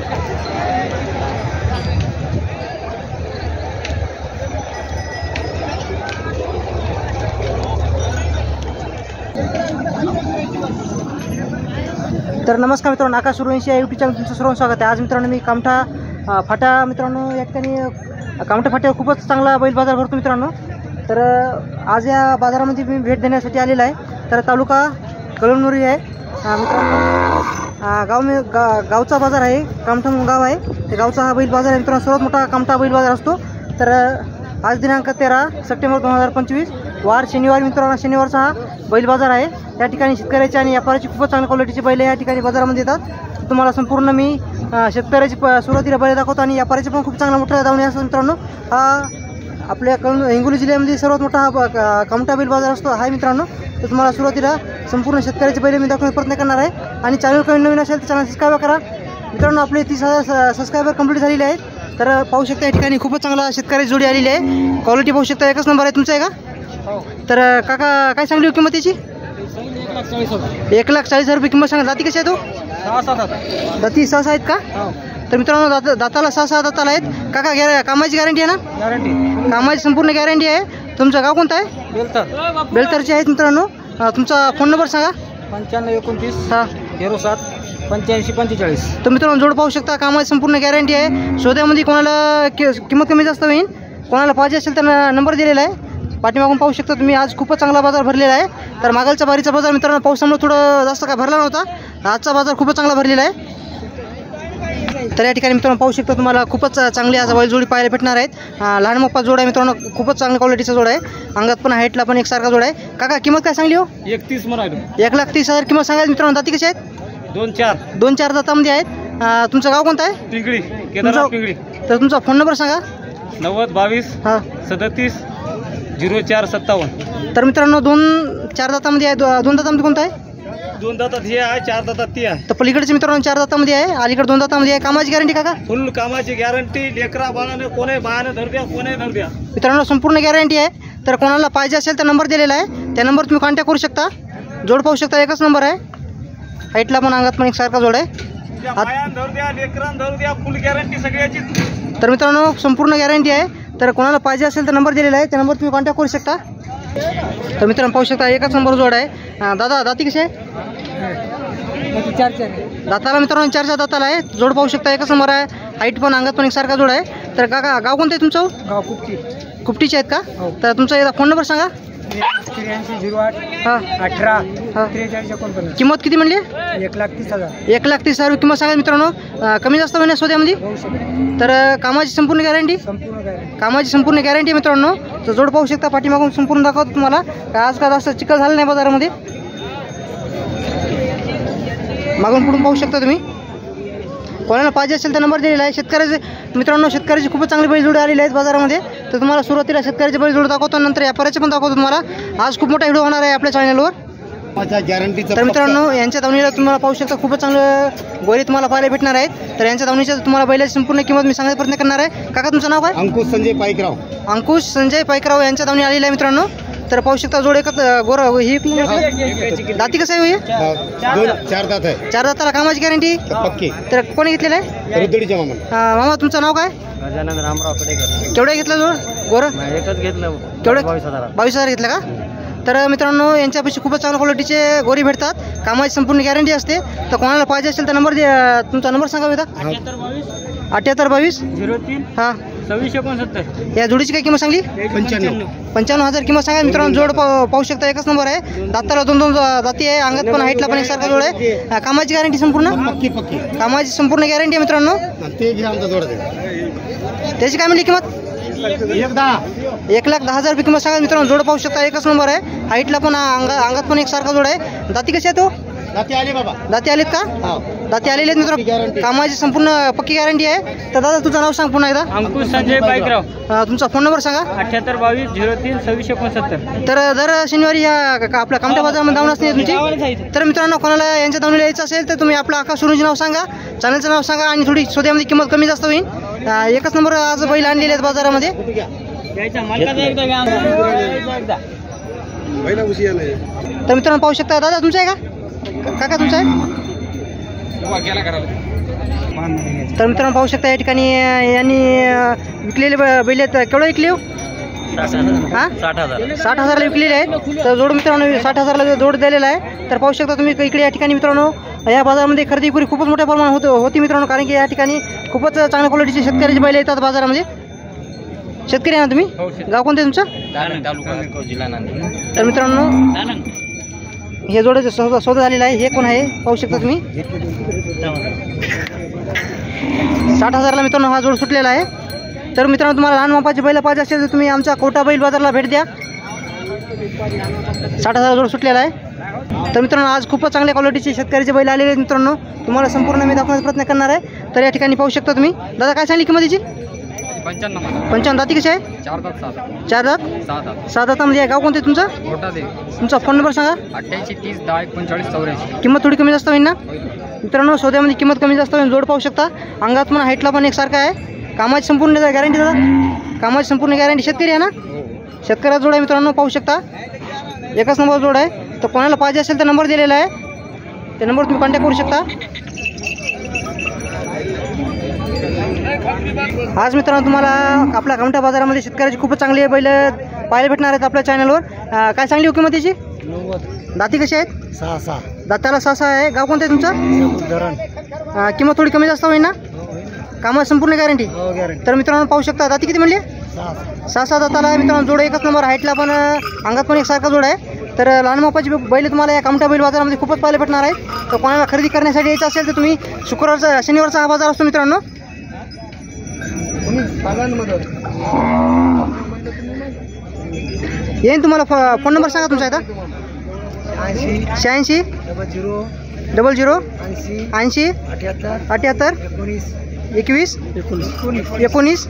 तर नमस्कार मित्रांनो, आकाश सूर्यवंशी या यूट्यूब चॅनल तुमचं सर्वांचं स्वागत आहे। आज मित्रांनो मी कामठा फाटा मित्रांनो या ठिकाणी कामठा फाट्यावर खूपच चांगला बैल बाजार भरतो मित्रांनो। तर आज या बाजारामध्ये मी भेट देण्यासाठी आलेला आहे। तर तालुका कळमनुरी आहे मित्रांनो। गावचा बाजार आहे, कामठा गाव आहे, ते गावचा हा बैल बाजार आहे मित्रांनो। सर्वात मोठा कामठा बैल बाजार असतो। तर आज दिनांक 13 सप्टेंबर 2025 वार शनिवार मित्रांनो, शनिवारचा हा बैल बाजार आहे। या ठिकाणी शेतकऱ्याची आणि व्यापाऱ्याची खूपच चांगल्या क्वालिटीचे बैल या ठिकाणी बाजारामध्ये येतात। तुम्हाला संपूर्ण मी शेतकऱ्याची सुरुवातीला बैल दाखवतो आणि व्यापाऱ्याची पण खूप चांगला मोठा दावणी असतो मित्रांनो। हा आपल्या हिंगोली जिल्ह्यामध्ये सर्वात मोठा हा कामठा बैल बाजार असतो आहे मित्रांनो। तर तुम्हाला सुरुवातीला संपूर्ण शेतकऱ्याचे बैल मी दाखवण्याचा प्रयत्न करणार आहे। आणि चॅनल काही नवीन असेल तर चॅनल सबस्क्राईब करा मित्रांनो। आपले 30,000 सबस्क्रायबर कंप्लीट झालेले आहेत। तर पाहू शकता या ठिकाणी खूपच चांगला शेतकऱ्याची जोडी आलेली आहे। क्वालिटी पाहू शकता, एकच नंबर आहे। तुमचा आहे का? तर काका काय सांगली किंमत त्याची? 1,40,000 रुपये किंमत सांगा। जाती कशी आहे तो? 6-7 जाती 6 आहेत का? तर मित्रांनो दाताला 6 दाताला आहेत। काका कामाची गॅरंटी आहे ना? गॅरंटी, कामाची संपूर्ण गॅरंटी आहे। तुमचं गाव कोणतं आहे? बेलतरचे आहेत मित्रांनो। तुमचा फोन नंबर सांगा। 9529 07 85 45। तर मित्रांनो जोड पाहू शकता, कामाची संपूर्ण गॅरंटी आहे। शोध्यामध्ये कोणाला किंमत कमी जास्त होईल, कोणाला पाहिजे असेल तर नंबर दिलेला आहे। पाठीमागून पाहू शकता तुम्ही, आज खूपच चांगला बाजार भरलेला आहे। तर मागलचा बारीचा बाजार मित्रांनो पावसामुळे थोडं जास्त काय भरला नव्हता, आजचा बाजार खूपच चांगला भरलेला आहे। तर या ठिकाणी मित्रांनो पाहू शकता, तुम्हाला खूपच चांगली आज बैलजोडी पाहायला भेटणार आहेत। लहान मोठा जोड आहे मित्रांनो, खूपच चांगल्या क्वालिटीचा जोड आहे। अंगात पण हाईटला पण एकसारखा जोड आहे। काका किंमत काय सांगली हो? 31 म्हणालो। 1,30,000 किंमत सांगायची मित्रांनो। दाती कशी आहेत? 2-4 दातामध्ये आहेत। तुमचं गाव कोणतं आहे? पिंगळी, केदारनाथ पिंगळी। तर तुमचा फोन नंबर सांगा। 9022 37 04 57। तर मित्रांनो 2-4 दातामध्ये आहे। 2 दातामध्ये कोणता आहे? 2 दातात हे आहे, 4 दातात ती आहे। तर पलीकडचे मित्रांनो 4 दातामध्ये आहे, अलीकडे 2 दातामध्ये आहे। कामाची गॅरंटी काका? फुल कामाची गॅरंटी, लेकरा बाळाने कोणे बाळाने धर द्या, कोणे धर द्या मित्रांनो, संपूर्ण गॅरंटी आहे। तर कोणाला पाहिजे असेल तर नंबर दिलेला आहे, त्या नंबर तुम्ही कॉन्टॅक्ट करू शकता। जोड पाहू शकता, एकच नंबर आहे। हाईटला पण अंगात पण एकसारखा जोड आहे। धर द्या, लेकरान धर द्या, फुल गॅरंटी सगळ्याची। तर मित्रांनो संपूर्ण गॅरंटी आहे। तर कोणाला पाहिजे असेल तर नंबर दिलेला आहे, त्या नंबर तुम्ही कॉन्टॅक्ट करू शकता। तर मित्रांनो पाहू शकता, एकच नंबर जोड आहे। दादा दाती कशी आहे? 4 दाताला मित्रांनो 4 दाताला आहे। जोड पाहू शकता, एकच नंबर आहे। हाईट पण अंगात पण एकसारखा जोड आहे। तर काका गाव कोणतं आहे तुमचं? गाव कुपटी। कुपटीचे आहेत का? तर तुमचा एकदा फोन नंबर सांगा। 83 08 18 43 49। किंमत किती म्हणली? 1,30,000। 1,30,000 किंमत सांगा मित्रांनो। कमी जास्त होण्यास सोद्यामध्ये? तर कामाची संपूर्ण गॅरंटी? कामाची संपूर्ण गॅरंटी मित्रांनो। तर जोड पाहू शकता, पाठीमागून संपूर्ण दाखवतो तुम्हाला। आज का जास्त चिखल झालं नाही बाजारामध्ये, मागून पुढून पाहू शकता तुम्ही। कोणाला पाहिजे असेल तर नंबर दिलेला आहे। शेतकऱ्याचे मित्रांनो, शेतकऱ्याची खूपच चांगली बैलजोडी आलेली आहेत बाजारामध्ये। तर तुम्हाला सुरुवातीला शेतकऱ्याची बैलजोडी दाखवतो, नंतर व्यापाऱ्याचे पण दाखवतो तुम्हाला। आज खूप मोठा व्हिडिओ होणार आहे आपल्या चॅनलवर। तर मित्रांनो यांच्या दावणीला तुम्हाला पाहू शकता, खूपच चांगलं गोरी तुम्हाला पाहायला भेटणार आहेत। तर यांच्या दावणीच्या तुम्हाला बैलाची संपूर्ण किंमत मी सांगण्याचा प्रयत्न करणार आहे। काका तुमचं नाव काय? अंकुश संजय पाईकराव। अंकुश संजय पाईकराव यांच्या दावणी आलेली आहे मित्रांनो। तर पाहू शकता जोड एकच गोरा ही दाती कसं आहे? 4 दात आहे। 4 दाताला कामाची गॅरंटी पक्की। तर कोणी घेतलेलं आहे? रुद्रीच्या मामा। मामा तुमचं नाव काय? गजानन रामराव कडेकर। केवढं घेतलं जोड गोरं? एकच घेतलं। केवढं? 22,000। 22,000 घेतलं का? तर मित्रांनो यांच्यापाशी खूपच चांगल्या क्वालिटीचे गोरी भेटतात, कामाची संपूर्ण गॅरंटी असते। तर कोणाला पाहिजे असेल तर नंबर तुमचा नंबर सांगा बेटा। 7822 03 2669। या जोडीची काय किंमत सांगली? 95,000 किंमत सांगा मित्रांनो। जोड पाहू शकता, एकच नंबर आहे। दाताला 2 दाती आहे, अंगात पण हाईटला पण एकसारखा जोड आहे। कामाची गॅरंटी संपूर्ण? पक्की पक्की कामाची संपूर्ण गॅरंटी आहे मित्रांनो। ते घ्या आमचा जोड दे। त्याची काय म्हणली किंमत? 1,10,000 रुपये किंमत सांगा मित्रांनो। जोड पाहू शकता, एकच नंबर आहे। हाईटला पण अंगात पण एकसारखा जोड आहे। दाती कशी आहे तो? दाती आले बाबा। दाती आलेत का? दाती आलेले आहेत मित्रांनो। कामाची संपूर्ण पक्की गॅरंटी आहे। तर दादा तुझं नाव सांग पुन्हा एकदा। अंकुश संजय पाईकराव। तुमचा फोन नंबर सांगा। 7822 03 2669। तर दर शनिवारी या आपल्या कामठा बाजारामध्ये दावण असते तुमची। तर मित्रांनो कोणाला यांच्या दावणीला यायचं असेल तर तुम्ही आपलं आकाश सूर्यवंशी नाव सांगा, चॅनलचं नाव सांगा, आणि थोडी सोद्यामध्ये किंमत कमी जास्त होईल। एकच नंबर आज बैल आणलेले आहेत बाजारामध्ये। तर मित्रांनो पाहू शकता, दादा तुमचं आहे का? काका तुमचं आहे? तर मित्रांनो पाहू शकता या ठिकाणी यांनी विकलेले बैल आहेत. केवढं विकले हो? 60,000ला विकलेले आहेत. तर जोड मित्रांनो 60,000ला जोड दिलेला आहे. तर पाहू शकता तुम्ही इकडे या ठिकाणी मित्रांनो या बाजारामध्ये खरेदी विक्री खूपच मोठ्या प्रमाणात होती मित्रांनो, कारण की या ठिकाणी खूपच चांगल्या क्वालिटीचे शेतकऱ्याचे बैल येतात बाजारामध्ये. शेतकरी आहे ना तुम्ही? गाव कोणते तुमचं? तर मित्रांनो हे जोड सौदा झालेला आहे. हे कोण आहे पाहू शकता तुम्ही. 60,000ला मित्रांनो हा जोड सुटलेला आहे. तर मित्रांनो तुम्हाला लहान मापाचे बैल पाहिजे असेल तर तुम्ही आमच्या कोटा बैल बाजारला भेट द्या. 60,000 जोड सुटलेला आहे. तर मित्रांनो आज खूपच चांगल्या क्वालिटीचे शेतकऱ्याचे बैल आलेले आहेत मित्रांनो. तुम्हाला संपूर्ण मी दाखवण्याचा प्रयत्न करणार आहे. तर या ठिकाणी पाहू शकता तुम्ही. दादा काय सांगली किंमत याची? 55. दाती कशी आहे? 4 दात 6 दातामध्ये आहे. गाव कोणते तुमचं? तुमचा फोन नंबर सांगा. 883010394484. किंमत थोडी कमी जास्त होईल ना मित्रांनो? सौद्यामध्ये किंमत कमी जास्त होईल. जोड पाहू शकता. अंगात पण हाईटला पण एकसारखा आहे. कामाची संपूर्ण गॅरंटी दादा? कामाची संपूर्ण गॅरंटी. शेतकरी आहे ना? शेतकऱ्याचा जोड आहे मित्रांनो. पाहू शकता एकच नंबर जोड आहे. तर कोणाला पाहिजे असेल तर नंबर दिलेला आहे. त्या नंबर तुम्ही कॉन्टॅक्ट करू शकता. आज मित्रांनो तुम्हाला आपल्या कामठा बाजारामध्ये शेतकऱ्याची खूपच चांगली बैल पाहायला भेटणार आहेत आपल्या चॅनलवर. काय सांगली हो किंमत त्याची? दाती कशी आहेत? 6 दाताला 6 आहे. गाव कोणतं आहे तुमचं? किंमत थोडी कमी जास्त होईल ना? कामाची संपूर्ण गॅरंटी. तर मित्रांनो पाहू शकता. दाती किती म्हणले? 6 दाताला आहे मित्रांनो. जोड एकच नंबर. हाईटला पण अंगात पण एक सारखा जोड आहे. तर लहान मापाची बैल तुम्हाला या कामठा बैल बाजारामध्ये खूपच पाहायला भेटणार आहेत. तर कोणाला खरेदी करण्यासाठी यायचं असेल तर तुम्ही शनिवारचा हा बाजार असतो मित्रांनो. येईन तुम्हाला फोन नंबर सांगा तुमचा आता. 86 00 80 78 21 19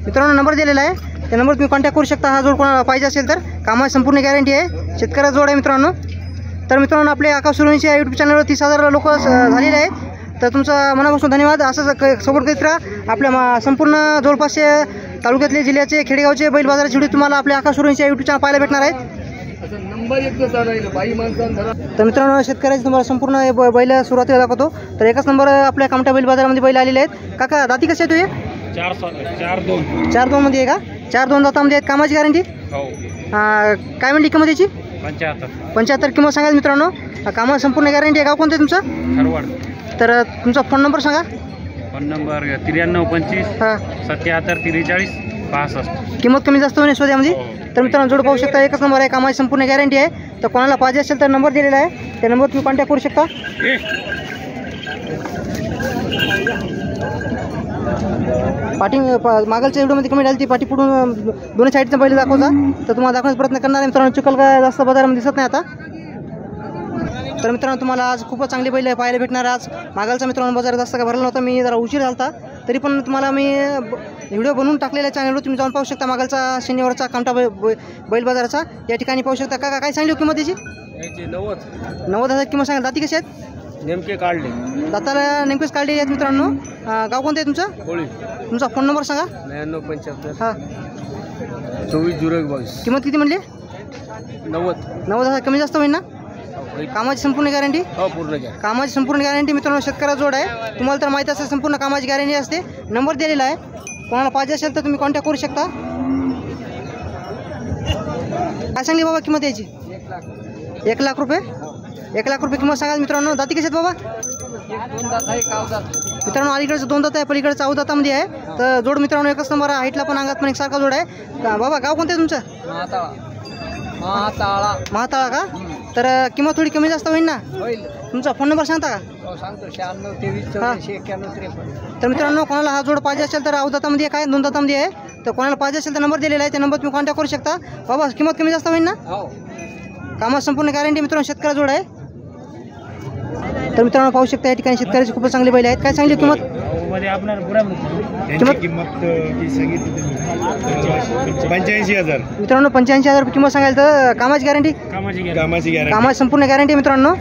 मित्रांनो नंबर दिलेला आहे. त्या नंबर तुम्ही कॉन्टॅक्ट करू शकता. हा जोड कोणाला पाहिजे असेल तर. कामाची संपूर्ण गॅरंटी आहे. शेतकऱ्याचा जोड आहे मित्रांनो. तर मित्रांनो आपले आकाश सुरवंशीच्या यूट्यूब चॅनलवर 30,000 लोक झालेले आहेत. तर तुमचा मनापासून धन्यवाद. असंच सपोर्ट करीत राहा. आपल्या संपूर्ण जवळपासचे तालुक्यातले जिल्ह्याचे खेडेगावचे बैल बाजाराचे व्हिडिओ तुम्हाला आपल्या आकाश सुरवंशीच्या यूट्यूब चॅनल पाहायला भेटणार आहेत. तर मित्रांनो शेतकऱ्याचे तुम्हाला संपूर्ण बैल सुरुवातीला दाखवतो. तर एकच नंबर आपल्या कामठा बैल बाजारामध्ये बैल आलेले आहेत. काका दाती कसे आहे तुझे? 4 मध्ये आहे का? 4 दातामध्ये आहेत. कामाची गॅरंटी? काय म्हणली किंमत याची? 75 किंमत सांगाल मित्रांनो. कामाची संपूर्ण गॅरंटी आहे. गाव कोणतं आहे तुमचं? तर तुमचा फोन नंबर सांगा. Phone number 9325 77 43 65. किंमत कमी जास्त होणे शोध्यामध्ये. तर मित्रांनो जोड पाहू शकता. एकच नंबर आहे. कामाची संपूर्ण गॅरंटी आहे. तर कोणाला पाहिजे असेल तर नंबर दिलेला आहे. त्या नंबर तुम्ही कॉन्टॅक्ट करू शकता. पाठी मागलच्या व्हिडिओमध्ये कमी झाली ती पाठी पुढून दोन्ही साईडचा बैल दाखवता. तर तुम्हाला दाखवण्याचा प्रयत्न करणार आहे मित्रांनो. चिखल काय जास्त बाजारामध्ये दिसत नाही आता. तर मित्रांनो तुम्हाला आज खूपच चांगली बैल पाहायला भेटणार. आज मागलचा मित्रांनो बाजार जास्त काय भरला नव्हता. मी जरा उशीर झाला होता. तरी पण तुम्हाला मी व्हिडिओ बनवून टाकलेला चॅनलवर तुम्ही जाऊन पाहू शकता. मागलचा शनिवारचा कामठा बैल बाजाराचा या ठिकाणी पाहू शकता. का काय सांगली किंमत त्याची? 90,000 किंमत सांगा. दाती कशी आहेत? नेमके काढले. दाताला नेमकेच काढले आहेत मित्रांनो. गाव कोणतं आहे तुमचं? तुमचा फोन नंबर सांगा. 9975 24 किंमत किती म्हणली? 90,000 कमी जास्त होईल ना? कामाची संपूर्ण गॅरंटी? पूर्ण कामाची संपूर्ण गॅरंटी मित्रांनो. शेतकऱ्याचा जोड आहे. तुम्हाला तर माहिती असेल संपूर्ण कामाची गॅरंटी असते. नंबर दिलेला आहे. कोणाला पाहिजे असेल तर तुम्ही कॉन्टॅक्ट करू शकता. काय सांगली बाबा किंमत याची? 1 लाख रुपये. 1 लाख रुपये किंमत सांगा मित्रांनो. दाती कशी आहेत बाबा? मित्रांनो अलीकडचं 2 दात आहे. पलीकडचं 14 दातामध्ये आहे. तर जोड मित्रांनो एकच नंबर. हाईटला पण अंगात पण एक सारखा जोड आहे. बाबा गाव कोणतं आहे तुमचं? महाताळा का? तर किंमत थोडी कमी जास्त होईल ना? तुमचा फोन नंबर सांगता का? सांगतो 96 23 84 91 53. तर मित्रांनो कोणाला हा जोड पाहिजे असेल तर 14 दातामध्ये काय 2 दातामध्ये आहे. तर कोणाला पाहिजे असेल तर नंबर दिलेला आहे. त्या नंबर तुम्ही कॉन्टॅक्ट करू शकता. बाबा किंमत कमी जास्त होईल ना? कामात संपूर्ण गॅरंटी मित्रांनो. शेतकऱ्या जोड आहे. तर मित्रांनो पाहू शकता या ठिकाणी शेतकऱ्याची खूपच चांगली बैल आहेत. काय सांगली किंमत? किंमत 85,000 मित्रांनो 85,000 रुपये किंमत सांगायला. तर कामाची गॅरंटी? कामाची संपूर्ण गॅरंटी मित्रांनो.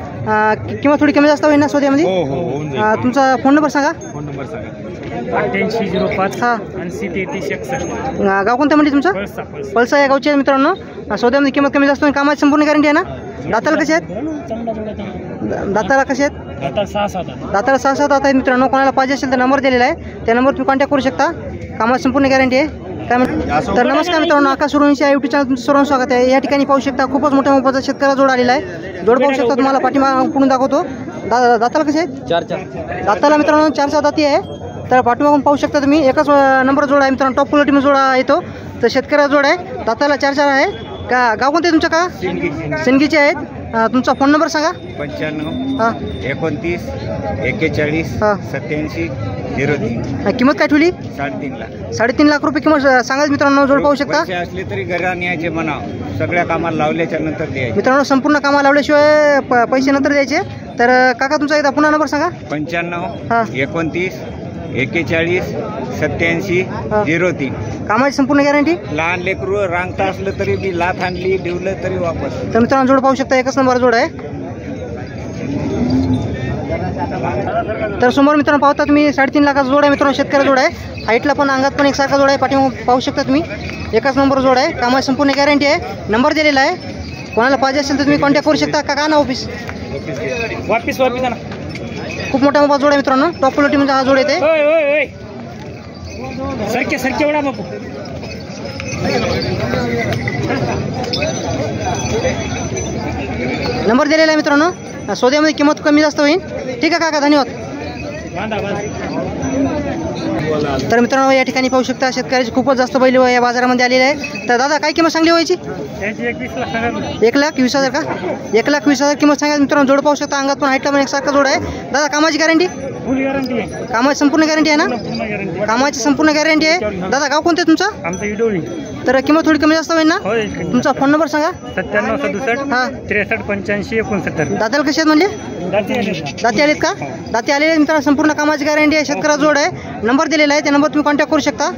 किंमत थोडी कमी जास्त होईल ना सौद्यामध्ये? तुमचा फोन नंबर सांगा. 8805 80 33 61. गाव कोणतं म्हणजे तुमचं? पळसा या गावचे आहे मित्रांनो. सौद्यामध्ये किंमत कमी जास्त होईल. कामाची संपूर्ण गॅरंटी आहे ना? दाताला कसे आहेत? दाताला कसे आहेत? दाताला 6-7 दात आहेत मित्रांनो. कोणाला पाहिजे असेल तर नंबर दिलेला आहे, त्या नंबर तुम्ही कॉन्टॅक्ट करू शकता. कामाची संपूर्ण गॅरंटी आहे. काय म्हणतो तर नमस्कार मित्रांनो, आकाश सुरवंशी या यूट्यूब चॅनल तुमचं सर्वांचं स्वागत आहे. या ठिकाणी पाहू शकता खूपच मोठ्या मोबाचा शेतकऱ्याचा जोड आलेला आहे. जोड पाहू शकता, तुम्हाला पाठीमागून पुढून दाखवतो. दाताला कसे आहेत? 4 दाताला मित्रांनो 4 दाती आहे. तर पाठीमागून पाहू शकता तुम्ही, एकच नंबर जोड आहे मित्रांनो. टॉप क्वालिटीमध्ये जोडा येतो. तर शेतकऱ्याचा जोड आहे. दाताला 4 आहे. गाव कोणते तुमचं का? सिंदगीचे आहेत. तुमचा फोन नंबर सांगा. 95 हां 29 41 हां 87 03. किंमत काय ठेवली? 3.5 लाख रुपये किंमत सांगायचं मित्रांनो. जोड पाहू शकता असले तरी घरा न्यायचे म्हणा, सगळ्या कामाला लावल्याच्या नंतर द्यायचे मित्रांनो. संपूर्ण कामाला लावल्याशिवाय पैसे नंतर द्यायचे. तर काका तुमचा एकदा पुन्हा नंबर सांगा. 95 हां 29 41 87 03. कामाची संपूर्ण गॅरंटी. लहान लेकरू रांगता असलं तरी मी लाथ आणली ठेवलं तरी वापस. तर मित्रांनो जोड पाहू शकता, एकच नंबर जोड आहे. तर समोर मित्रांनो पाहता तुम्ही 3.5 लाखाचा जोड आहे मित्रांनो. शेतकरी जोड आहे. हाईटला पण अंगात पण एकसारखा जोड आहे. पाठीमागे पाहू शकता तुम्ही, एकच नंबर जोड आहे. कामाची संपूर्ण गॅरंटी आहे. नंबर दिलेला आहे. कोणाला पाहिजे असेल तर तुम्ही कॉन्टॅक्ट करू शकता. का ना ऑफिस वापिस ना. खूप मोठा मोबाईल जोड आहे मित्रांनो. टॉप क्वालिटीमध्ये हा जोड येते. सरके वडा बापू. नंबर दिलेला आहे मित्रांनो. सौद्यामध्ये किंमत कमी जास्त होईल. ठीक आहे काका, धन्यवाद. तर मित्रांनो या ठिकाणी पाहू शकता शेतकऱ्याची खूपच जास्त बैल या बाजारामध्ये आलेले आहे. तर दादा काय किंमत सांगली व्हायची? 1,20,000 का? 1,20,000 किंमत सांगा मित्रांनो. जोड पाहू शकता, अंगात पण हाईटला पण एकसारखा जोड आहे. दादा कामाची गॅरंटी? फुल गॅरंटी आहे. कामाची संपूर्ण गॅरंटी आहे ना? कामाची संपूर्ण गॅरंटी आहे. दादा गाव कोणतं आहे तुमचं? आमचं इडोळी. तर किंमत थोडी कमी जास्त होईल ना? तुमचा फोन नंबर सांगा. 97 67 हां 63 85 69. दादाला कसे आहेत म्हणले? दाती आलेत का? दाती आलेले मित्रांनो. संपूर्ण कामाची गॅरंटी आहे. शेतकऱ्याचा जोड आहे. नंबर दिलेला आहे, त्या नंबर तुम्ही कॉन्टॅक्ट करू शकता.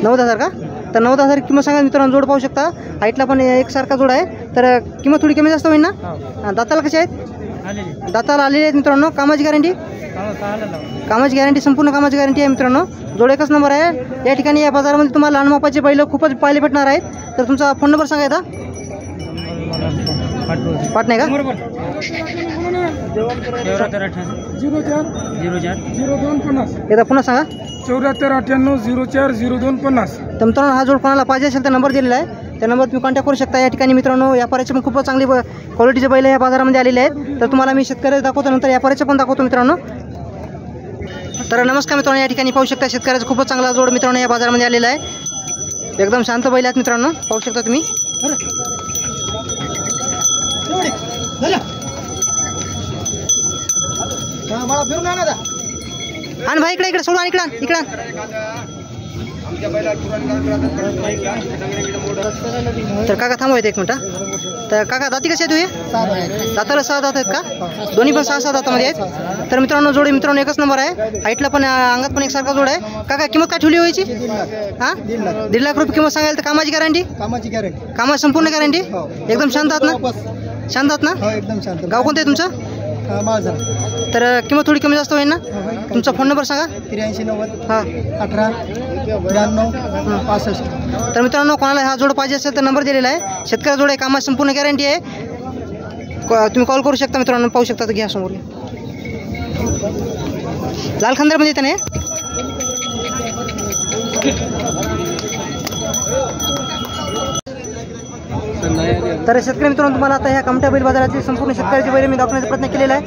9,000 का? तर 9,000 किंमत सांगा मित्रांनो. जोड पाहू शकता, हाईटला पण एकसारखा जोड आहे. तर किंमत थोडी कमी जास्त होईल ना? दाताला कसे आहेत? दाताला आलेले आहेत मित्रांनो. कामाची गॅरंटी? कामाची गॅरंटी, संपूर्ण कामाची गॅरंटी आहे मित्रांनो. जोड एकच नंबर आहे. या ठिकाणी या बाजारामध्ये तुम्हाला लहान मापाचे बैल खूपच पाहिले भेटणार आहेत. तर तुमचा फोन नंबर सांगायचा पाठ नाही का? 04 एकदा पुन्हा सांगा. 98 04 0250. तर मित्रांनो हा जोड कोणाला पाहिजे असेल तर नंबर दिलेला आहे, त्या नंबर तुम्ही कॉन्टॅक्ट करू शकता. या ठिकाणी मित्रांनो व्यापाऱ्याचे पण खूपच चांगली क्वालिटीचे बैल या बाजारामध्ये आलेले आहेत. तर तुम्हाला मी शेतकरी दाखवतो, नंतर व्यापाऱ्याचे पण दाखवतो मित्रांनो. तर नमस्कार मित्रांनो, या ठिकाणी पाहू शकता शेतकऱ्याचा खूपच चांगला जोड मित्रांनो या बाजारामध्ये आलेला आहे. एकदम शांत बैल आहेत मित्रांनो, पाहू शकता तुम्ही. आणि भाई इकडे सोडा, इकडे तर काका थांबवा एक मिनिट. तर काका दाती कसे आहेत? दाताला 6 दात आहेत का? दोन्ही पण 6 दातामध्ये आहेत. तर मित्रांनो जोडी मित्रांनो एकच नंबर आहे. हाईटला पण अंगात पण एकसारखा जोड आहे. काका किंमत काय ठेवली व्हायची? हां 1.5 लाख रुपये किंमत सांगायला. तर कामाची गॅरंटी? कामाची संपूर्ण गॅरंटी. एकदम शांत आहात ना? शांत आहात ना? एकदम शांत. गाव कोणतं आहे तुमचं? तर किंमत थोडी कमी जास्त होईल ना? तुमचा फोन नंबर सांगा. 83 90 हां 18 92 65. तर मित्रांनो कोणाला हा जोड पाहिजे असेल तर नंबर दिलेला आहे. शेतकऱ्या जोड आहे. कामाची संपूर्ण गॅरंटी आहे. तुम्ही कॉल करू शकता मित्रांनो. पाहू शकता. तर घ्या समोर. लाल खंदरमध्ये येते ना? तर शेतकरी मित्रांनो तुम्हाला आता ह्या कमठा बैल बाजाराची संपूर्ण शेतकऱ्याची बैल मी दाखवण्याचा प्रयत्न केलेला आहे.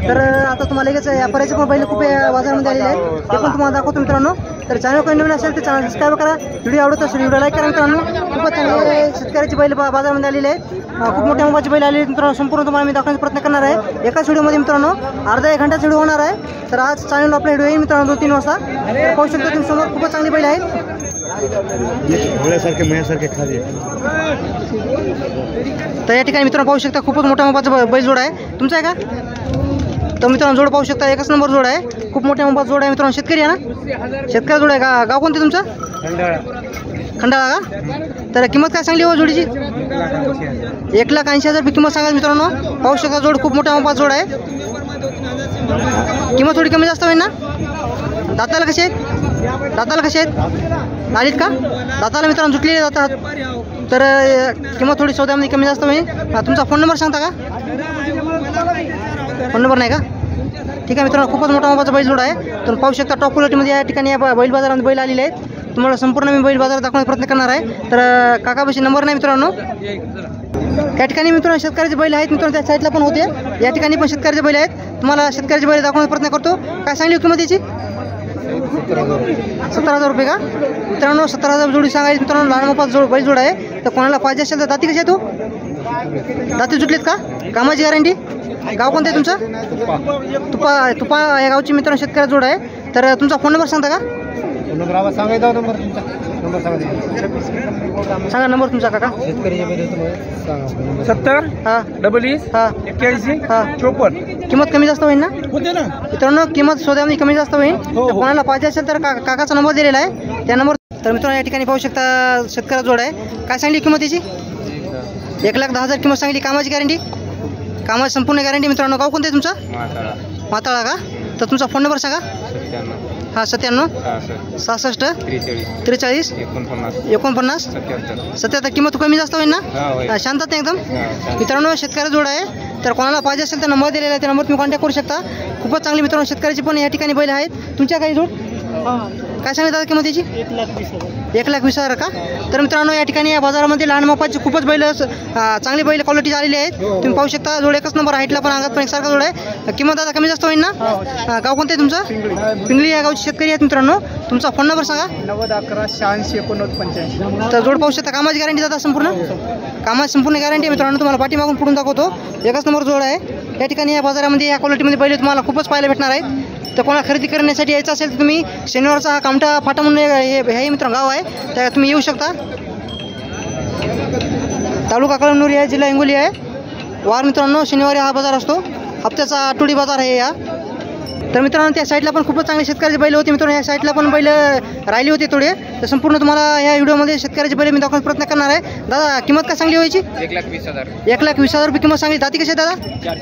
तर आता तुम्हाला लगेच व्यापाऱ्याचे पण बैल खूप बाजारामध्ये आलेले आहेत, ते पण तुम्हाला दाखवतो मित्रांनो. तर चॅनल काही नवीन असेल तर चॅनल सबस्क्राईब करा. व्हिडिओ आवडत असेल व्हिडिओ लाईक करा मित्रांनो. खूपच चांगले शेतकऱ्याची बैल बाजारामध्ये आलेले आहेत. खूप मोठ्या मोबाईलची बैल आलेली आहेत मित्रांनो. संपूर्ण तुम्हाला मी दाखवण्याचा प्रयत्न करणार आहे एकाच व्हिडिओमध्ये मित्रांनो. अर्धा 1 घंटाचा व्हिडिओ होणार आहे. तर आज चॅनलला आपला व्हिडिओ येईल मित्रांनो 2-3 वाजता. तर पाहू शकता तुम्ही समोर खूपच चांगली बैल आहेत. तर या ठिकाणी मित्रांनो पाहू शकता खूपच मोठ्या मोबाईलचा बैल जोड आहे. तुमचा आहे का? तर मित्रांनो जोड पाहू शकता. एकच नंबर जोड आहे. खूप मोठ्या मोबाईल जोड आहे मित्रांनो. शेतकरी आहे ना? शेतकरी जोड आहे का? गाव कोणते तुमचं? खंडाळा का? तर किंमत काय सांगली हो जोडीची? 1,80,000 रुपये किंमत सांगा मित्रांनो. पाहू शकता जोड खूप मोठा मोबाईल जोड आहे. किंमत थोडी कमी जास्त होईल ना? दाताला कसे आहेत? आलीत का? दाताला मित्रांनो जुटलेले जातात. तर किंमत थोडी सौद्यामध्ये कमी जास्त होईल. तुमचा फोन नंबर सांगता का? फोन नंबर नाही का? ठीक आहे मित्रांनो, खूपच मोठा मोबाचा बैल जोड आहे. तुम्ही पाहू शकता टॉप क्वालिटीमध्ये या ठिकाणी या बैल बाजारामध्ये बैल आलेले आहेत. तुम्हाला संपूर्ण मी बैल बाजार दाखवण्याचा प्रयत्न करणार आहे. तर काकापाशी नंबर नाही मित्रांनो. त्या ठिकाणी मित्रांनो शेतकऱ्याचे बैल आहेत मित्रांनो, त्या साईडला पण होते. या ठिकाणी पण शेतकऱ्याचे बैल आहेत. तुम्हाला शेतकऱ्याचे बैल दाखवण्याचा प्रयत्न करतो. काय सांगली किंमत याची? 17,000 रुपये का मित्रांनो? 17,000 जोडी सांगायची मित्रांनो. लहान मोठा बैल जोड आहे. तर कोणाला पाहिजे असेल तर दाती कशी आहे? तो दाती जुटलीत का? कामाची गॅरंटी? गाव कोणतं आहे तुमचं? तुपा या गावची मित्रांनो शेतकऱ्या जोड आहे. तर तुमचा फोन नंबर सांगता का? सांगा नंबर तुमचा काका. 70 हां 20 हां 81 हां 54. किंमत कमी जास्त होईल ना होते ना? मित्रांनो? किंमत शोधामध्ये कमी जास्त होईल. तर कोणाला पाहिजे असेल तर काकाचा नंबर दिलेला आहे त्या नंबर. तर मित्रांनो या ठिकाणी पाहू शकता शेतकऱ्या जोड आहे. काय सांगली किंमत याची? 1,10,000 किंमत सांगली. कामाची गॅरंटी? कामाची संपूर्ण गॅरंटी मित्रांनो. गाव कोणतं आहे तुमचं? माताळा का? तर तुमचा फोन नंबर सांगा. हां 97 66 43 49 77. किंमत कमी जास्त होईल ना? शांतात एकदम मित्रांनो शेतकऱ्या जोड आहे. तर कोणाला पाहिजे असेल तर नंबर दिलेला आहे त्या नंबर तुम्ही कॉन्टॅक्ट करू शकता. खूपच चांगली मित्रांनो शेतकऱ्याची पण या ठिकाणी बैल आहेत. तुमच्या काही जोड काय सांगितलं दादा किंमत याची? 1,20,000 का? तर मित्रांनो या ठिकाणी या बाजारामध्ये लहान मापाची खूपच बैल चांगली बैल क्वालिटी आलेली आहेत. तुम्ही पाहू शकता जोड एकच नंबर. हाईटला पण अंगात पण एकसारखा जोड आहे. किंमत दादा कमी जास्त होईल ना? गाव कोणतं आहे तुमचं? पिंगळी या गावची शेतकरी आहेत मित्रांनो. तुमचा फोन नंबर सांगा. 90 11 86 89 85. तर जोड पाहू शकता. कामाची गॅरंटी दादा संपूर्ण? कामाची संपूर्ण गॅरंटी मित्रांनो. तुम्हाला पाठीमागून पुढून दाखवतो. एकच नंबर जोड आहे. या ठिकाणी या बाजारामध्ये या क्वालिटीमध्ये बैल तुम्हाला खूपच पाहायला भेटणार आहेत. तर कोणाला खरेदी करण्यासाठी यायचं असेल तर तुम्ही शनिवारचा हा कामठा फाटा म्हणून हे मित्रांनो गाव आहे. त्या तुम्ही येऊ शकता. तालुका कळमनुरी आहे, जिल्हा हिंगोली आहे. वार मित्रांनो शनिवारी हा बाजार असतो. हप्त्याचा आठवडी बाजार आहे या. तर मित्रांनो त्या साईडला पण खूपच चांगले शेतकऱ्याचे बैल होते मित्रांनो. या साईडला पण बैल राहिली होती थोडे. तर संपूर्ण तुम्हाला या व्हिडिओमध्ये शेतकऱ्याचे बैल मी दाखवण्याचा प्रयत्न करणार आहे. दादा किंमत काय सांगली व्हायची? 1,20,000. 1,20,000 रुपये किंमत सांगली. दाती कशी आहे दादा? 4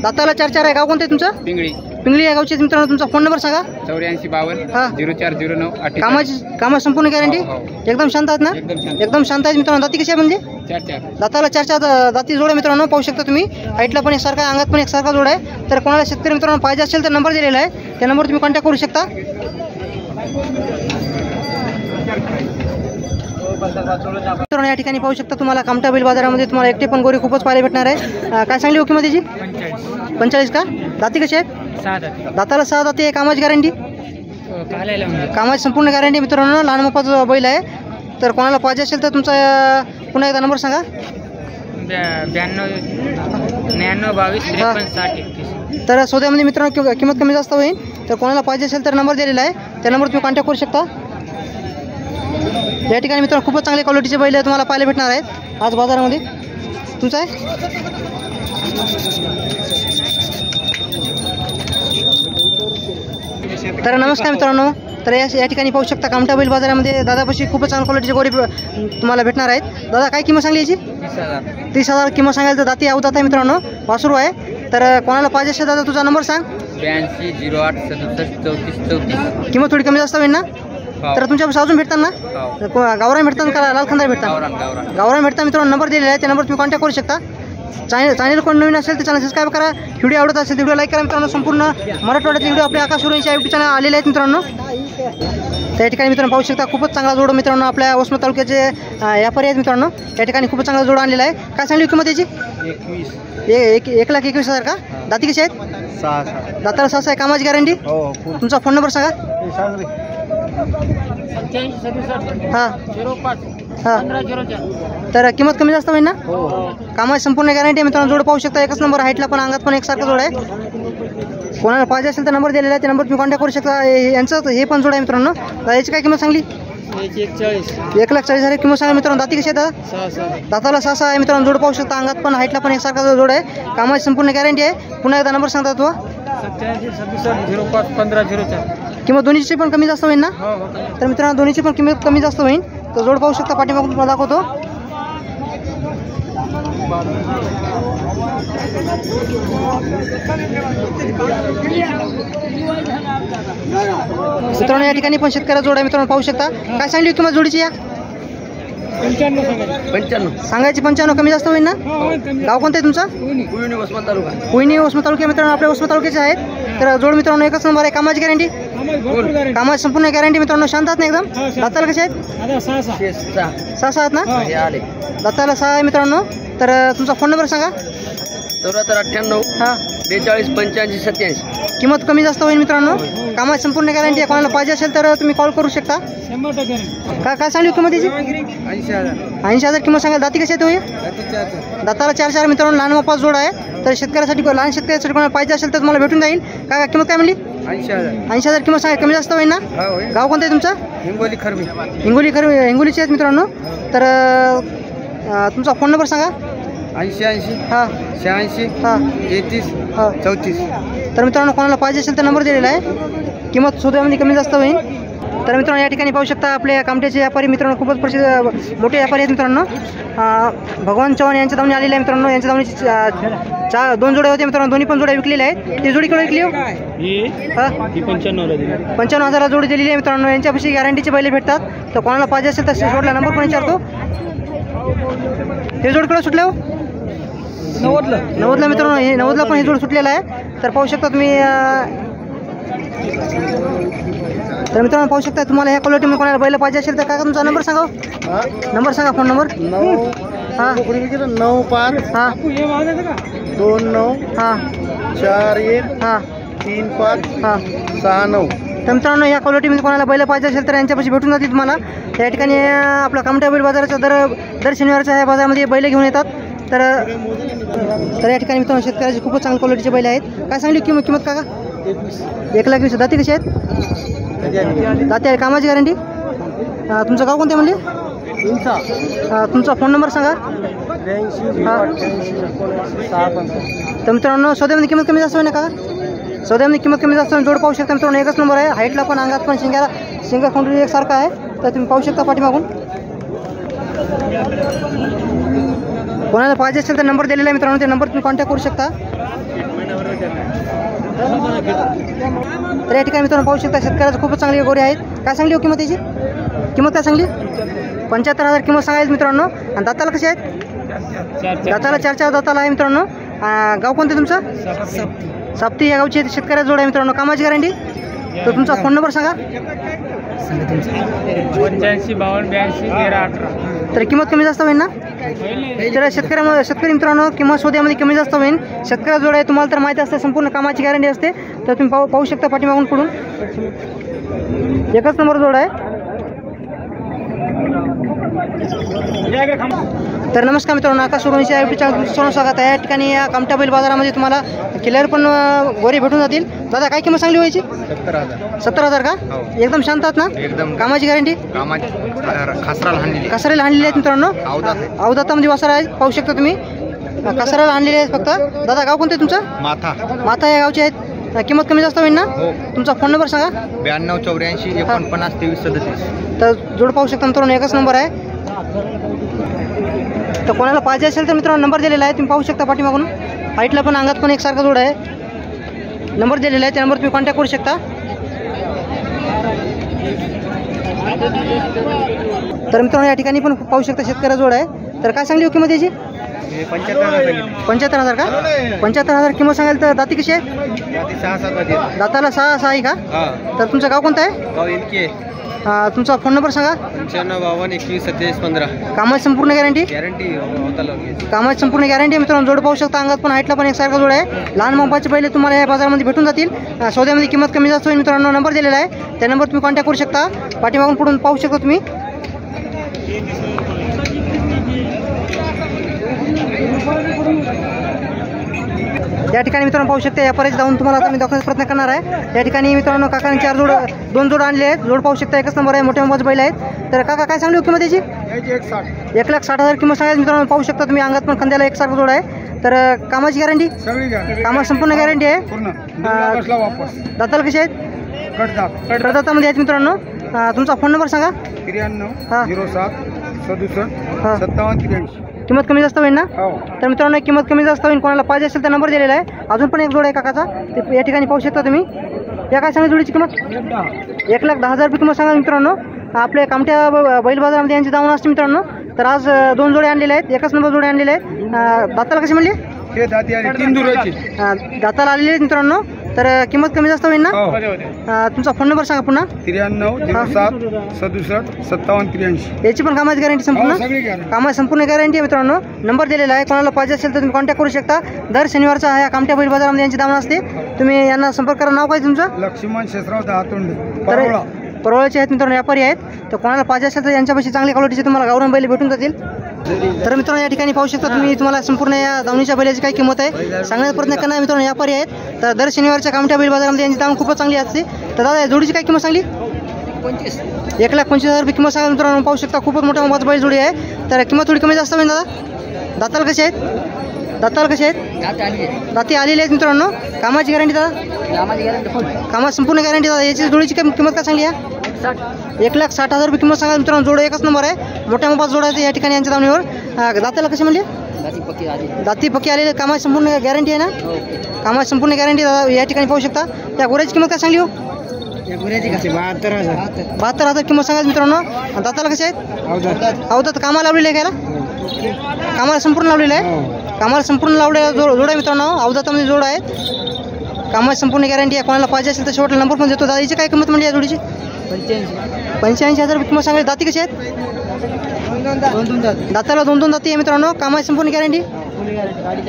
दाताला 4 आहे. गाव कोणतं आहे तुमचं? पिंगळी. पिंगळी या गावचे मित्रांनो. तुमचा फोन नंबर सांगा. 84 52 हां 0409 48. कामाची संपूर्ण गॅरंटी? एकदम शांत आहेत ना? एकदम शांत आहेत मित्रांनो. दाती कशी आहे म्हणजे? 4 दाताला 4 दाती जोड आहे मित्रांनो. पाहू शकता तुम्ही. हाईटला पण एकसारखा आहे, अंगात पण एकसारखा जोड आहे. तर कोणाला शेतकरी मित्रांनो पाहिजे असेल तर नंबर दिलेला आहे त्या नंबर तुम्ही कॉन्टॅक्ट करू शकता. मित्रांनो या ठिकाणी पाहू शकता तुम्हाला कामठा बैल बाजारामध्ये तुम्हाला एकटे पण गोरी खूपच पाहायला भेटणार आहे. काय सांगली हो किंमत त्याची? 45 का? दाती कशी आहेत? दाताला 6 दाती आहे. कामाची गॅरंटी? कामाची संपूर्ण गॅरंटी मित्रांनो. लहान मोपाचा बैल आहे. तर कोणाला पाहिजे असेल तर तुमचा पुन्हा एकदा नंबर सांगा. 92 99 22 53 60 31. तर सौद्यामध्ये मित्रांनो किंमत कमी जास्त होईल. तर कोणाला पाहिजे असेल तर नंबर दिलेला आहे त्या नंबर तुम्ही कॉन्टॅक्ट करू शकता. या ठिकाणी मित्रांनो खूपच चांगल्या क्वालिटीचे बैल तुम्हाला पाहायला भेटणार आहेत आज बाजारामध्ये. तुमचं आहे? तर नमस्कार मित्रांनो. तर या ठिकाणी पाहू शकता कामठा बैल बाजारामध्ये दादापाशी खूपच चांगल्या क्वालिटीचे गोरी तुम्हाला भेटणार आहेत. दादा काय किंमत सांगली याची? 30,000 किंमत सांगायला. तर दाती अवतात आहे मित्रांनो. वासरू आहे. तर कोणाला पाहिजे असेल दादा तुझा नंबर सांग. 82 08 67 34 34. किंमत थोडी कमी जास्त होईल ना? तर तुमच्यापासून अजून भेटतात ना? गावरान भेटतात का लाल खंदार भेटतात? गावरान भेटतात मित्रांनो. नंबर दिलेला आहे त्या नंबर तुम्ही कॉन्टॅक्ट करू शकता. चॅनल कोण नवीन असेल तर चॅनल सबस्क्राईब करा. व्हिडिओ आवडत असेल तर व्हिडिओ लाईक करा मित्रांनो. संपूर्ण मराठवाड्यातले व्हिडिओ आपल्या आकाश सुरेंच्या यूट्यूब चॅनल आलेले आहेत मित्रांनो. त्या ठिकाणी मित्रांनो पाहू शकता खूपच चांगला जोड मित्रांनो. आपल्या वसमत तालुक्याचे व्यापारी आहेत मित्रांनो. त्या ठिकाणी खूपच चांगला जोड आणलेला आहे. काय सांगली किंमत त्याची? 1,21,000 का? दाती कशी आहेत? 6 दाताला 6 आहे. कामाची गॅरंटी? तुमचा फोन नंबर सांगा. हां हां. तर किंमत कमी जास्त होईल ना? कामाची संपूर्ण गॅरंटी मित्रांनो. जोड पाहू शकता एकच नंबर. हाईटला पण अंगात पण एकसारखा जोड आहे. कोणाला पाहिजे असेल तर नंबर दिलेला आहे त्या नंबर तुम्ही कॉन्टॅक्ट करू शकता. यांचं हे पण जोड आहे मित्रांनो. याची काय किंमत सांगली? 1,40,000 किंमत सांगा मित्रांनो. दाती कशी आहे दादा? दाताला 6 आहे मित्रांनो. जोड पाहू शकता अंगात पण हाईटला पण एकसारखा जोड आहे. कामाची संपूर्ण गॅरंटी आहे. पुन्हा एकदा नंबर सांगता तो. 87 67 05 15 04. किंमत दोन्हीची पण कमी जास्त होईल ना? तर मित्रांनो दोन्हीची पण किंमत कमी जास्त होईल. तर जोड पाहू शकता पाठीमागून तुम्हाला दाखवतो. मित्रांनो या ठिकाणी पण शेतकऱ्या जोड आहे मित्रांनो. पाहू शकता. काय सांगली किंमत जोडीची? या सांगायची 95 कमी जास्त होईल ना. गाव कोणतं आहे तुमचं? पुईनी वसमत तालुक्या मित्रांनो आपल्या वसमत तालुक्याचे आहेत. तर जोड मित्रांनो एकच नंबर आहे. कामाची गॅरंटी कामाची संपूर्ण गॅरंटी मित्रांनो. शांत आहेत ना एकदम. दाताला कसे आहेत? 6 आहेत ना. दाताला 6 आहे मित्रांनो. तर तुमचा फोन नंबर सांगा. 7498 हां 42 85 87. किंमत कमी जास्त होईल मित्रांनो. कामाची संपूर्ण गॅरंटी आहे. कोणाला पाहिजे असेल तर तुम्ही कॉल करू शकता. काय सांगली किंमत याची? 80,000 किंमत सांगाल. दाती कशी आहे? दाताला 4 मित्रांनो. लहान मापास जोड आहे. तर शेतकऱ्यासाठी लहान शेतकऱ्यासाठी कोणाला पाहिजे असेल तर तुम्हाला भेटून जाईल. काय किंमत काय म्हणली? 80,000 किंमत सांगा. कमी जास्त होईल ना. गाव कोणतं आहे तुमचं? हिंगोली खरमी. हिंगोलीचे आहेत मित्रांनो. तर तुमचा फोन नंबर सांगा. 80 हां 86 हां 33 हां 34. तर मित्रांनो कोणाला पाहिजे असेल तर नंबर दिलेला आहे. किंमत सुद्धामध्ये कमी जास्त होईल. तर मित्रांनो या ठिकाणी पाहू शकता आपल्या कामठ्याचे व्यापारी मित्रांनो खूपच प्रसिद्ध मोठे व्यापारी आहेत मित्रांनो. भगवान चव्हाण यांच्या दावणी आलेले आहे मित्रांनो. यांच्या दावणीची 2 जोड्या होते मित्रांनो. दोन्ही पण जोड्या विकलेल्या आहेत. ती जोडी केवढी विकली हो? 95,000 जोडी दिलेली आहे मित्रांनो. यांच्यापाशी गॅरंटीचे बैल भेटतात. तर कोणाला पाहिजे असेल तर जोडला नंबर पण विचारतो. हे जोड केवढं सुटलं हो? 90ला मित्रांनो. हे 90ला पण हे जोड सुटलेला आहे. तर पाहू शकता तुम्ही. तर मित्रांनो पाहू शकता तुम्हाला ह्या क्वालिटीमध्ये कोणाला बैल पाहिजे असेल तर काय तुमचा नंबर सांगा. नंबर सांगा. Phone number. 95 हां 29 हां 41 हां 35 हां 69. तर मित्रांनो या क्वालिटीमध्ये कोणाला बैल पाहिजे असेल तर यांच्यापाशी भेटून जातील तुम्हाला. या ठिकाणी आपला कामठा बैल बाजाराचा दर शनिवारच्या ह्या बाजारामध्ये बैल घेऊन येतात. तर या ठिकाणी मित्रांनो शेतकऱ्याची खूपच चांगल्या क्वालिटीचे बैल आहेत. काय सांगली किंमत काका? 1,20,000. दाती कशी आहेत? दाती आहे. कामाची गॅरंटी. तुमचं गाव कोणतं म्हणले? तुमचा फोन नंबर सांगा. तर मित्रांनो सौद्यामध्ये किंमत कमी जास्त होईल ना काका? सौद्यामध्ये किंमत कमी जास्त जोड पाहू शकता मित्रांनो. एकच नंबर आहे. हाईटला पण अंगात पण शिंगा खोंडरी एकसारखा आहे. तर तुम्ही पाहू शकता पाठीमागून. कोणाला पाहिजे असेल तर नंबर दिलेला आहे मित्रांनो. ते नंबर तुम्ही कॉन्टॅक्ट करू शकता. तर या ठिकाणी मित्रांनो पाहू शकता शेतकऱ्याचं खूपच चांगली गोरी आहेत. काय सांगली हो किंमत याची? किंमत काय सांगली? 75,000 किंमत सांगायची मित्रांनो. आणि दाताला कसे आहेत? दाताला 4 दाताला आहे मित्रांनो. गाव कोणतं तुमचं? साप्ती या गावची शेतकऱ्याचा जोड आहे मित्रांनो. कामाची गॅरंटी. तर तुमचा फोन नंबर सांगा. 85 52 82 13 18. तर किंमत कमी जास्त होईल ना. तर शेतकरी मित्रांनो किंमत सौद्यामध्ये कमी जास्त होईल. शेतकऱ्या जोड आहे. तुम्हाला तर माहिती असते संपूर्ण कामाची गॅरंटी असते. तर तुम्ही पाहू शकता पाठीमागून पुढून. एकच नंबर जोड आहे. तर नमस्कार मित्रांनो. आकाश सोडूनची यूट्यूब चॅनल तुमचं स्वागत आहे. या ठिकाणी या कामठा बैल बाजारामध्ये तुम्हाला किलर पण गोरी भेटून जातील. दादा काय किंमत सांगली व्हायची? 70,000 का? एकदम शांत आहात ना. एकदम. कामाची गॅरंटी. कासरेला आणलेली आहेत मित्रांनो. अवदातामध्ये वासर आहे. पाहू शकता तुम्ही. कासरेला आणलेली आहेत फक्त. दादा गाव कोणतं तुमचं? माथा या गावचे आहेत. किंमत कमी जास्त होईल ना. तुमचा फोन नंबर सांगा. 92 84 49 23 37. तर जोड पाहू शकता मित्रांनो. एकच नंबर आहे. तर कोणाला पाहिजे असेल तर मित्रांनो नंबर दिलेला आहे. तुम्ही पाहू शकता पाठीमागून. हाईटला पण अंगात पण एकसारखा जोड आहे. नंबर दिलेला आहे. त्या नंबर तुम्ही कॉन्टॅक्ट करू शकता. तर मित्रांनो या ठिकाणी पण पाहू शकता शेतकऱ्या जोड आहे. तर काय सांगली हो किंमत याची? 75,000 का? 75,000 किंमत सांगाल. तर दाती कशी आहे? दाताला 6 आहे का? तर तुमचं गाव कोणतं आहे? तुमचा फोन नंबर सांगा. 95 52 21 27 15. कामाची संपूर्ण गॅरंटी. कामाची संपूर्ण गॅरंटी मित्रांनो. जोड पाहू शकता. अंगात पण हाईटला पण एकसारखा जोड आहे. लहान मापाचे पहिले तुम्हाला या बाजारामध्ये भेटून जातील. सौद्यामध्ये किंमत कमी जास्त होईल मित्रांनो. नंबर दिलेला आहे. त्या नंबर तुम्ही कॉन्टॅक्ट करू शकता. पाठीमागून पुढून पाहू शकता तुम्ही. या ठिकाणी मित्रांनो पाहू शकता. व्यापारीच जाऊन तुम्हाला आता मी दाखवण्याचा प्रयत्न करणार आहे. या ठिकाणी मित्रांनो काकाने 2 जोड आणले आहेत. जोड पाहू शकता. एकच नंबर आहे. मोठ्या मापाचे बैल आहेत. तर काका काय सांगली किंमत याची? 1,60,000 किंमत सांगायची मित्रांनो. पाहू शकता तुम्ही. अंगात पण खांद्याला एकसारखं जोड आहे. तर कामाची गॅरंटी. कामाची संपूर्ण गॅरंटी आहे. दाताला कशी आहेत? कडदातामध्ये आहेत मित्रांनो. तुमचा फोन नंबर सांगा. 93 07 67 57 83. किंमत कमी जास्त होईल ना. तर मित्रांनो किंमत कमी जास्त होईल. कोणाला पाहिजे असेल तर नंबर दिलेला आहे. अजून पण एक जोड आहे काकाचा. ते या ठिकाणी पाहू शकता तुम्ही. या काय सांगा जोडीची किंमत? 1,10,000 रुपये किंमत सांगा मित्रांनो. आपल्या कामठ्या बैल बाजारामध्ये यांची दावण असते मित्रांनो. तर आज 2 जोडे आणलेले आहेत, एकच नंबर जोडे आणलेले आहेत. दाताला कशी म्हणली? हे दाती आली 3 दुराची. दाताला आलेले आहेत मित्रांनो. तर किंमत कमी जास्त होईल ना? तुमचा फोन नंबर सांगा पुन्हा. 93 07 67 57 83. याची पण कामाची गॅरंटी संपूर्ण? कामाची संपूर्ण गॅरंटी आहे मित्रांनो. नंबर दिलेला आहे, कोणाला पाहिजे असेल तर तुम्ही कॉन्टॅक्ट करू शकता. दर शनिवारचा ह्या कामठ्या बैल बाजारामध्ये यांची दावण असते. तुम्ही यांना संपर्क करा. नाव काय तुमचं? लक्ष्मण शेषराव दहातोंडे, तर परवळा. परवळ्याचे आहेत मित्रांनो, व्यापारी आहेत. तर कोणाला पाहिजे असेल तर यांच्यापाशी चांगल्या क्वालिटीचे तुम्हाला गावरान बैल भेटून जातील. तर मित्रांनो या ठिकाणी पाहू शकता तुम्ही, तुम्हाला संपूर्ण या दावणीच्या बैलाची काय किंमत आहे सांगण्याचा प्रयत्न करणार मित्रांनो. व्यापारी आहेत. तर दर शनिवारच्या कामठ्या बैल बाजारामध्ये यांची दावण खूपच चांगली असते. तर दादा या जोडीची काय किंमत सांगली? 1,25,000 रुपये किंमत सांगा मित्रांनो. पाहू शकता खूपच मोठ्या मोबाईल बैल जोडी आहे. तर किंमत थोडी कमी जास्त होईल दादा. दाताला कसे आहेत? दाताला कसे आहेत? दाती आलेले आहेत मित्रांनो. कामाची गॅरंटी दादा? कामाची संपूर्ण गॅरंटी दादा. याची जोडीची किंमत काय सांगली आहे? 1,60,000 रुपये किंमत सांगा मित्रांनो. जोड एकच नंबर आहे, मोठ्या मोबाईल जोड आहे या ठिकाणी यांच्या दावणीवर. दाताला कशी म्हणली? दाती पक्की आलेली. कामाची संपूर्ण गॅरंटी आहे ना? कामाची संपूर्ण गॅरंटी दादा या ठिकाणी पाहू शकता. त्या गोऱ्याची किंमत काय सांगली हो? 72,000 किंमत सांगा मित्रांनो. दाताला कसे आहेत? अवधात कामाला लावलेले आहे का? कामाला संपूर्ण लावलेलं आहे. कामाला संपूर्ण लावलेला जोड आहे मित्रांनो. अवधातामध्ये जोड आहे. कामाची संपूर्ण गॅरंटी आहे. कोणाला पाहिजे असेल तर शेवटला नंबर पण देतो. दादाची काय किंमत म्हणली या जोडीची? 85,000 रुपये किंमत सांगली. दाती कशी आहेत? दाताला 2 दाती आहे मित्रांनो. कामाची संपूर्ण गॅरंटी.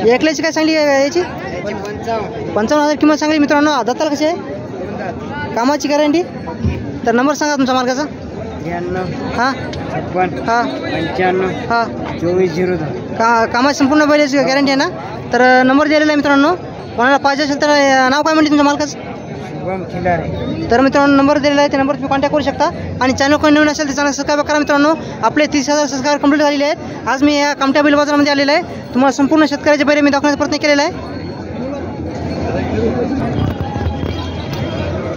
एकल्याची काय सांगली याची? 55,000 किंमत सांगली मित्रांनो. दाताला कशी आहे? कामाची गॅरंटी. तर नंबर सांगा तुमचा मार्गाचा. 93 हां 56 हां 95 हां 24 कामाची संपूर्ण बैलाची गॅरंटी आहे ना? तर नंबर दिलेला आहे मित्रांनो. कोणाला पाहिजे असेल तर नाव काय म्हणते तुमच्या मालकाचं? शुभम खिलारे. तर मित्रांनो नंबर दिलेला आहे, त्या नंबर तुम्ही कॉन्टॅक्ट करू शकता. आणि चॅनल कोणी नवीन असेल तर चॅनल सबस्क्राईब करा मित्रांनो. आपले 30,000 सबस्क्राईब कंप्लीट झालेले आहेत. आज मी या कामठ्या बैल बाजारामध्ये आलेला आहे. तुम्हाला संपूर्ण शेतकऱ्याचे बैल मी दाखवण्याचा प्रयत्न केलेला आहे.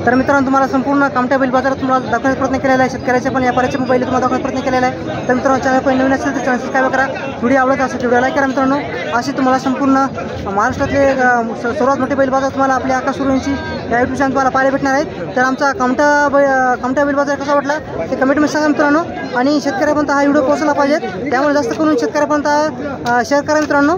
तर मित्रांनो तुम्हाला संपूर्ण कामठ्या बैल बाजारात तुम्हाला दाखवण्याचा प्रयत्न केलेला आहे. शेतकऱ्याचे पण व्यापाऱ्याचे पण बैल तुम्हाला दाखवण्याचा प्रयत्न केलेला आहे. तर मित्रांनो चॅनल कोणी नवीन असेल तर चॅनल सबस्क्राईब करा. व्हिडिओ आवडत असेल व्हिडिओ लाईक करा मित्रांनो. असे तुम्हाला संपूर्ण महाराष्ट्रातले सर्वात मोठे बैल बाजार तुम्हाला आपल्या आकाश सुरू यांची या यूट्यूब चॅनल तुम्हाला पाहायला भेटणार आहेत. तर आमचा कामठ्या बैल बाजार कसा वाटला ते कमेंटमध्ये सांगा मित्रांनो. आणि शेतकऱ्यापर्यंत हा व्हिडिओ पोहोचला पाहिजे, त्यामुळे जास्त करून शेतकऱ्यापर्यंत शेअर करा मित्रांनो.